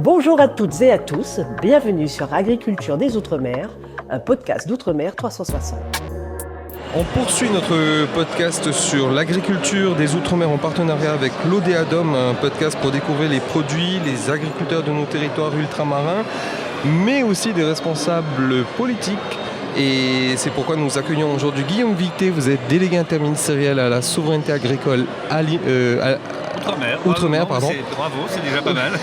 Bonjour à toutes et à tous, bienvenue sur Agriculture des Outre-mer, un podcast d'Outre-mer 360. On poursuit notre podcast sur l'agriculture des Outre-mer en partenariat avec l'Odéadom, un podcast pour découvrir les produits, les agriculteurs de nos territoires ultramarins, mais aussi des responsables politiques. Et c'est pourquoi nous accueillons aujourd'hui Guillaume Victé, vous êtes délégué interministériel à la souveraineté agricole Outre-mer, pardon. Bravo, c'est déjà pas mal.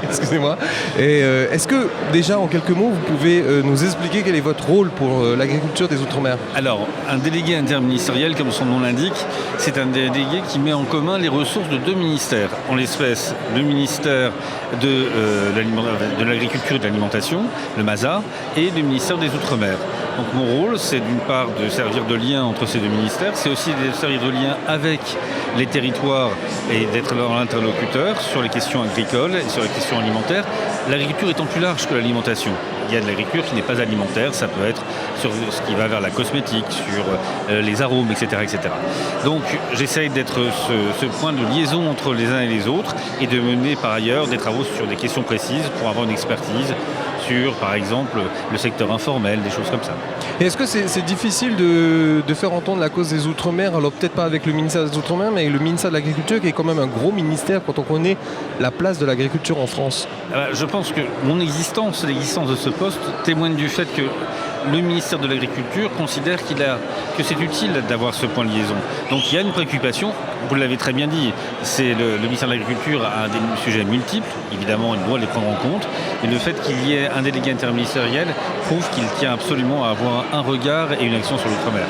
Excusez-moi. Et est-ce que déjà en quelques mots vous pouvez nous expliquer quel est votre rôle pour l'agriculture des Outre-mer ? Alors, un délégué interministériel, comme son nom l'indique, c'est un délégué qui met en commun les ressources de deux ministères. En l'espèce, le ministère de l'Agriculture et de l'Alimentation, le MASA, et le ministère des Outre-mer. Donc mon rôle, c'est d'une part de servir de lien entre ces deux ministères, c'est aussi de servir de lien avec les territoires et d'être leur interlocuteur sur les questions agricoles et sur les questions alimentaires. L'agriculture étant plus large que l'alimentation. Il y a de l'agriculture qui n'est pas alimentaire, ça peut être sur ce qui va vers la cosmétique, sur les arômes, etc., etc. Donc j'essaye d'être ce point de liaison entre les uns et les autres et de mener par ailleurs des travaux sur des questions précises pour avoir une expertise sur, par exemple, le secteur informel, des choses comme ça. Et est-ce que c'est difficile de faire entendre la cause des Outre-mer, alors peut-être pas avec le ministère des Outre-mer, mais avec le ministère de l'Agriculture qui est quand même un gros ministère quand on connaît la place de l'agriculture en France ? Je pense que mon existence, l'existence de ce poste, témoigne du fait que le ministère de l'Agriculture considère que c'est utile d'avoir ce point de liaison. Donc il y a une préoccupation, vous l'avez très bien dit, c'est le ministère de l'Agriculture a des sujets multiples, évidemment il doit les prendre en compte, et le fait qu'il y ait un délégué interministériel prouve qu'il tient absolument à avoir un regard et une action sur l'outre-mer.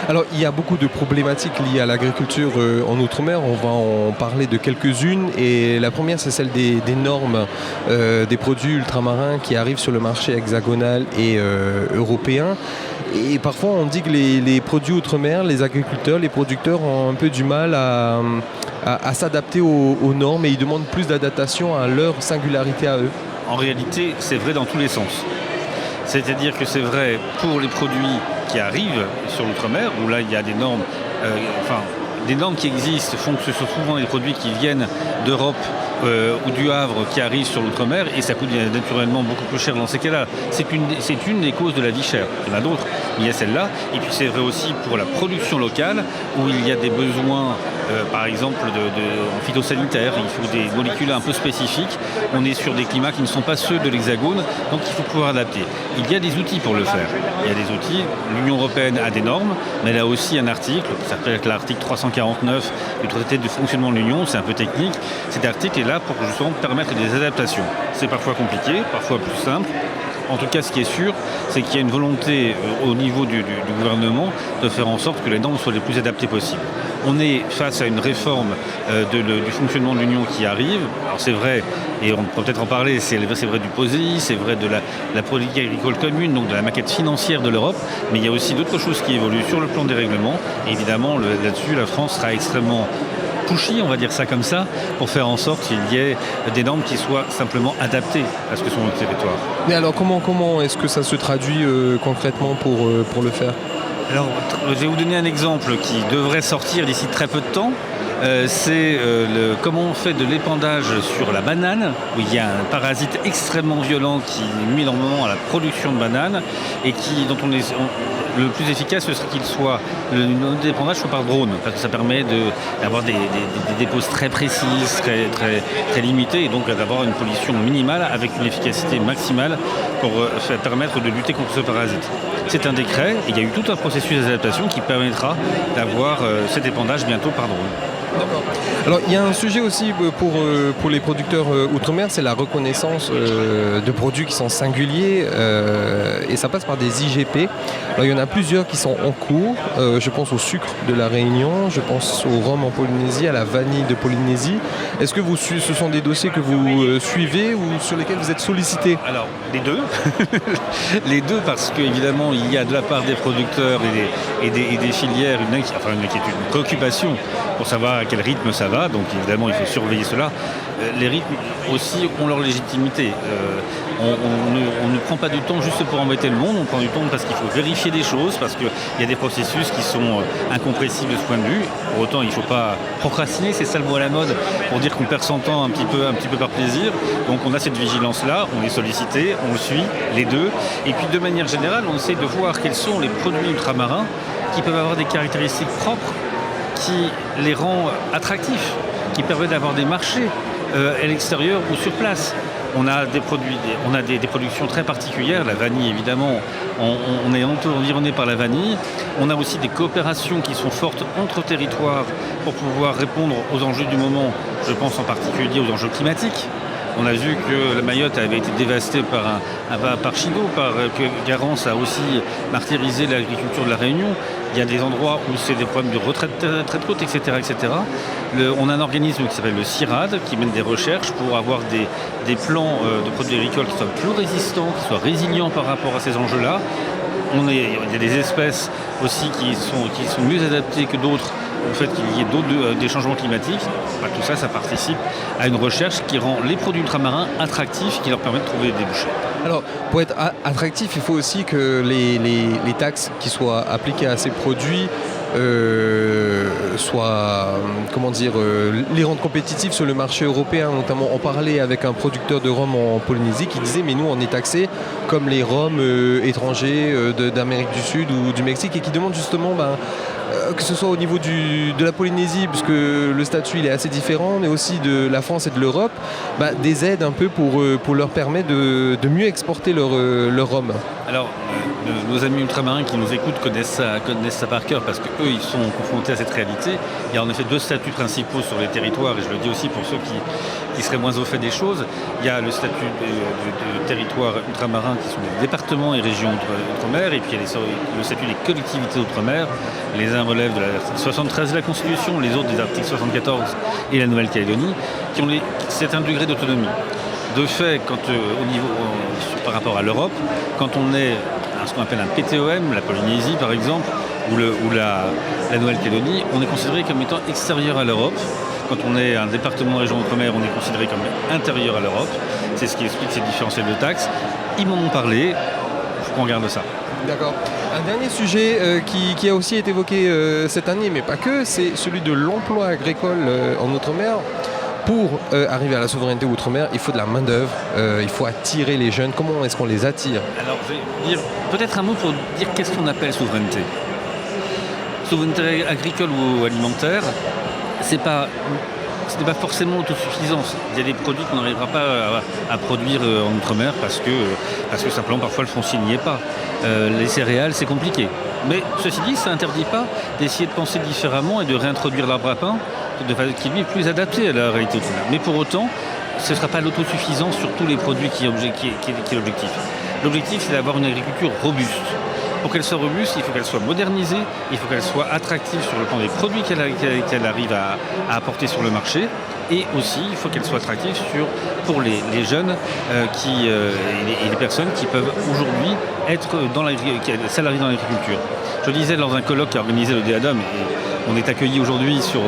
Alors, il y a beaucoup de problématiques liées à l'agriculture en Outre-mer. On va en parler de quelques-unes. Et la première, c'est celle des normes des produits ultramarins qui arrivent sur le marché hexagonal et européen. Et parfois, on dit que les produits outre-mer, les agriculteurs, les producteurs ont un peu du mal à s'adapter aux normes et ils demandent plus d'adaptation à leur singularité à eux. En réalité, c'est vrai dans tous les sens. C'est-à-dire que c'est vrai pour les produits qui arrivent sur l'outre-mer, où là il y a des normes, des normes qui existent font que ce sont souvent des produits qui viennent d'Europe ou du Havre qui arrivent sur l'outre-mer et ça coûte naturellement beaucoup plus cher dans ces cas-là. C'est une des causes de la vie chère. Il y en a d'autres, mais il y a celle-là. Et puis c'est vrai aussi pour la production locale où il y a des besoins, par exemple, en phytosanitaire. Il faut des molécules un peu spécifiques. On est sur des climats qui ne sont pas ceux de l'Hexagone, donc il faut pouvoir adapter. Il y a des outils pour le faire. Il y a des outils. L'Union européenne a des normes, mais elle a aussi un article qui s'appelle l'article 349 du traité de fonctionnement de l'Union. C'est un peu technique. Cet article est là pour justement permettre des adaptations. C'est parfois compliqué, parfois plus simple. En tout cas, ce qui est sûr, c'est qu'il y a une volonté au niveau du gouvernement de faire en sorte que les normes soient les plus adaptées possibles. On est face à une réforme du fonctionnement de l'Union qui arrive. Alors c'est vrai, et on peut peut-être en parler, c'est vrai du POSEI, c'est vrai de la politique agricole commune, donc de la maquette financière de l'Europe, mais il y a aussi d'autres choses qui évoluent sur le plan des règlements. Et évidemment, là-dessus, la France sera extrêmement pushy, on va dire ça comme ça, pour faire en sorte qu'il y ait des normes qui soient simplement adaptées à ce que sont nos territoires. Mais alors comment est-ce que ça se traduit concrètement pour le faire ? Alors, je vais vous donner un exemple qui devrait sortir d'ici très peu de temps. C'est comment on fait de l'épandage sur la banane, où il y a un parasite extrêmement violent qui nuit énormément à la production de bananes et dont le plus efficace ce serait qu'il soit l'épandage soit par drone, parce que ça permet d'avoir des déposes très précises, très, très, très limitées, et donc d'avoir une pollution minimale avec une efficacité maximale pour permettre de lutter contre ce parasite. C'est un décret, et il y a eu tout un processus d'adaptation qui permettra d'avoir cet épandage bientôt par drone. D'accord. Alors il y a un sujet aussi pour les producteurs outre-mer, c'est la reconnaissance de produits qui sont singuliers et ça passe par des IGP. Alors il y en a plusieurs qui sont en cours, je pense au sucre de la Réunion, je pense au rhum en Polynésie, à la vanille de Polynésie. Est-ce que ce sont des dossiers que vous suivez ou sur lesquels vous êtes sollicité ? Alors les deux, les deux parce qu'évidemment il y a de la part des producteurs et des filières une préoccupation pour savoir à quel rythme ça va, donc évidemment il faut surveiller cela. Les rythmes aussi ont leur légitimité. On ne prend pas du temps juste pour embêter le monde, on prend du temps parce qu'il faut vérifier des choses, parce qu'il y a des processus qui sont incompressibles de ce point de vue. Pour autant, il ne faut pas procrastiner, c'est ça le mot à la mode, pour dire qu'on perd son temps un petit peu par plaisir. Donc on a cette vigilance-là, on est sollicité, on le suit, les deux. Et puis de manière générale, on essaie de voir quels sont les produits ultramarins qui peuvent avoir des caractéristiques propres qui les rend attractifs, qui permettent d'avoir des marchés à l'extérieur ou sur place. On a des produits, on a des productions très particulières, la vanille évidemment, on est environné par la vanille. On a aussi des coopérations qui sont fortes entre territoires pour pouvoir répondre aux enjeux du moment, je pense en particulier aux enjeux climatiques. On a vu que la Mayotte avait été dévastée par Chido, que Garance a aussi martyrisé l'agriculture de la Réunion. Il y a des endroits où c'est des problèmes de retraite de côte, etc. etc. On a un organisme qui s'appelle le CIRAD, qui mène des recherches pour avoir des plans de produits agricoles qui soient plus résistants, qui soient résilients par rapport à ces enjeux-là. Il y a des espèces aussi qui sont mieux adaptées que d'autres au fait qu'il y ait des changements climatiques. Tout ça, ça participe à une recherche qui rend les produits ultramarins attractifs, qui leur permet de trouver des débouchés. Alors, pour être attractif, il faut aussi que les taxes qui soient appliquées à ces produits les rendent compétitifs sur le marché européen. Notamment, on parlait avec un producteur de rhum en Polynésie qui disait mais nous on est taxés comme les rhums étrangers d'Amérique du Sud ou du Mexique, et qui demande justement que ce soit au niveau de la Polynésie, puisque le statut il est assez différent, mais aussi de la France et de l'Europe, des aides un peu pour leur permettre de mieux exporter leur rhum. Alors, nos amis ultramarins qui nous écoutent connaissent ça par cœur, parce qu'eux, ils sont confrontés à cette réalité. Il y a en effet deux statuts principaux sur les territoires, et je le dis aussi pour ceux qui seraient moins au fait des choses. Il y a le statut de territoire ultramarin qui sont les départements et régions d'outre-mer, et puis il y a le statut des collectivités d'outre-mer. Les uns relèvent de l'article 73 de la Constitution, les autres des articles 74 et la Nouvelle-Calédonie, qui ont un degré d'autonomie. De fait, par rapport à l'Europe, quand on est ce qu'on appelle un PTOM, la Polynésie par exemple, ou la Nouvelle-Calédonie, on est considéré comme étant extérieur à l'Europe. Quand on est un département de région d'outre-mer, on est considéré comme intérieur à l'Europe. C'est ce qui explique ces différentiels de taxes. Ils m'en ont parlé, il faut qu'on regarde ça. D'accord. Un dernier sujet qui a aussi été évoqué cette année, mais pas que, c'est celui de l'emploi agricole en Outre-mer. Pour arriver à la souveraineté outre-mer, il faut de la main-d'œuvre, il faut attirer les jeunes. Comment est-ce qu'on les attire ? Alors, je vais dire peut-être un mot pour dire qu'est-ce qu'on appelle souveraineté. Souveraineté agricole ou alimentaire, ce n'est pas forcément autosuffisance. Il y a des produits qu'on n'arrivera pas à produire en Outre-mer parce que simplement parfois le foncier n'y est pas. Les céréales, c'est compliqué. Mais ceci dit, ça n'interdit pas d'essayer de penser différemment et de réintroduire l'arbre à pain qui lui est plus adapté à la réalité outre-mer. Mais pour autant, ce ne sera pas l'autosuffisance sur tous les produits qui est l'objectif. L'objectif, c'est d'avoir une agriculture robuste. Pour qu'elle soit robuste, il faut qu'elle soit modernisée, il faut qu'elle soit attractive sur le plan des produits qu'elle arrive à apporter sur le marché. Et aussi, il faut qu'elle soit attractive pour les jeunes et les personnes qui peuvent aujourd'hui être salariés dans l'agriculture. Je disais lors d'un colloque qui a organisé le DEADOM, et on est accueilli aujourd'hui sur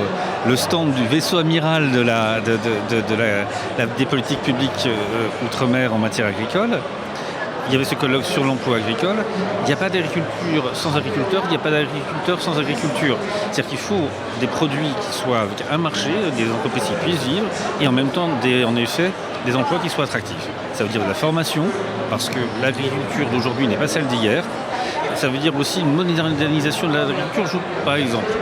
le stand du vaisseau amiral des politiques publiques outre-mer en matière agricole. Il y avait ce colloque sur l'emploi agricole. Il n'y a pas d'agriculture sans agriculteurs, il n'y a pas d'agriculteur sans agriculture. C'est-à-dire qu'il faut des produits qui soient avec un marché, des entreprises qui puissent vivre, et en même temps, en effet, des emplois qui soient attractifs. Ça veut dire de la formation, parce que l'agriculture d'aujourd'hui n'est pas celle d'hier. Ça veut dire aussi une modernisation de l'agriculture, par exemple.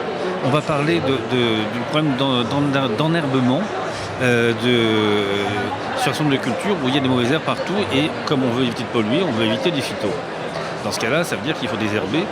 On va parler du problème d'enherbement, sur un certain nombre de cultures où il y a des mauvaises herbes partout, et comme on veut éviter de polluer, on veut éviter des phytos. Dans ce cas-là, ça veut dire qu'il faut désherber.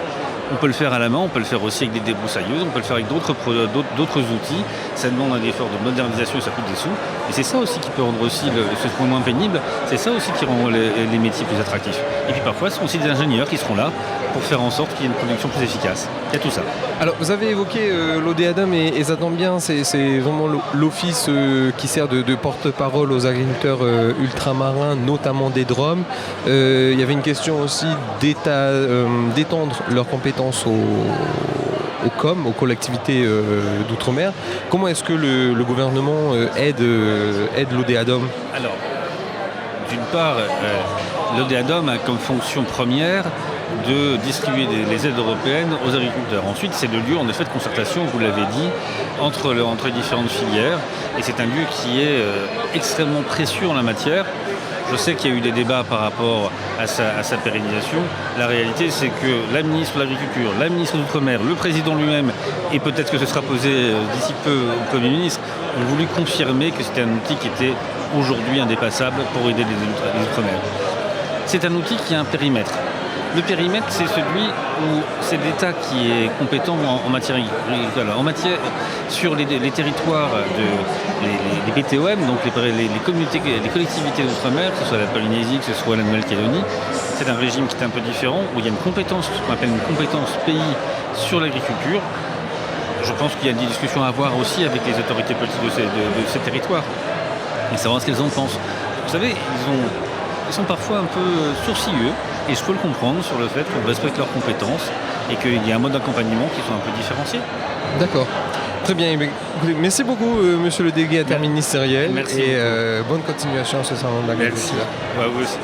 On peut le faire à la main, on peut le faire aussi avec des débroussailleuses, on peut le faire avec d'autres outils. Ça demande un effort de modernisation et ça coûte des sous. Et c'est ça aussi qui peut rendre aussi ce point moins pénible. C'est ça aussi qui rend les métiers plus attractifs. Et puis parfois, ce sont aussi des ingénieurs qui seront là pour faire en sorte qu'il y ait une production plus efficace. Il y a tout ça. Alors, vous avez évoqué l'ODEADOM et ça tombe bien, c'est vraiment l'office qui sert de porte-parole aux agriculteurs ultramarins, notamment des DROM. Il y avait une question aussi d'étendre leurs compétences COM, aux collectivités d'outre-mer. Comment est-ce que le gouvernement aide l'ODEADOM? Alors, d'une part, l'ODEADOM a comme fonction première de distribuer les aides européennes aux agriculteurs. Ensuite, c'est le lieu en effet de concertation, vous l'avez dit, entre les différentes filières. Et c'est un lieu qui est extrêmement précieux en la matière. Je sais qu'il y a eu des débats par rapport à sa pérennisation. La réalité, c'est que la ministre de l'Agriculture, la ministre de l'Outre-mer, le président lui-même, et peut-être que ce sera posé d'ici peu au Premier ministre, ont voulu confirmer que c'était un outil qui était aujourd'hui indépassable pour aider les Outre-mer. C'est un outil qui a un périmètre. Le périmètre, c'est celui où c'est l'État qui est compétent en matière agricole. Sur les territoires, les PTOM, donc les collectivités d'outre-mer, que ce soit la Polynésie, que ce soit la Nouvelle-Calédonie, c'est un régime qui est un peu différent, où il y a une compétence, ce qu'on appelle une compétence pays sur l'agriculture. Je pense qu'il y a des discussions à avoir aussi avec les autorités politiques de ces territoires, et savoir ce qu'elles en pensent. Vous savez, ils sont parfois un peu sourcilleux, et je peux le comprendre sur le fait qu'on respecte leurs compétences et qu'il y a un mode d'accompagnement qui soit un peu différencié. D'accord. Très bien. Merci beaucoup, monsieur le délégué interministériel. Merci. Et bonne continuation sur ce salon de l'agriculture. Merci. Ouais, vous aussi.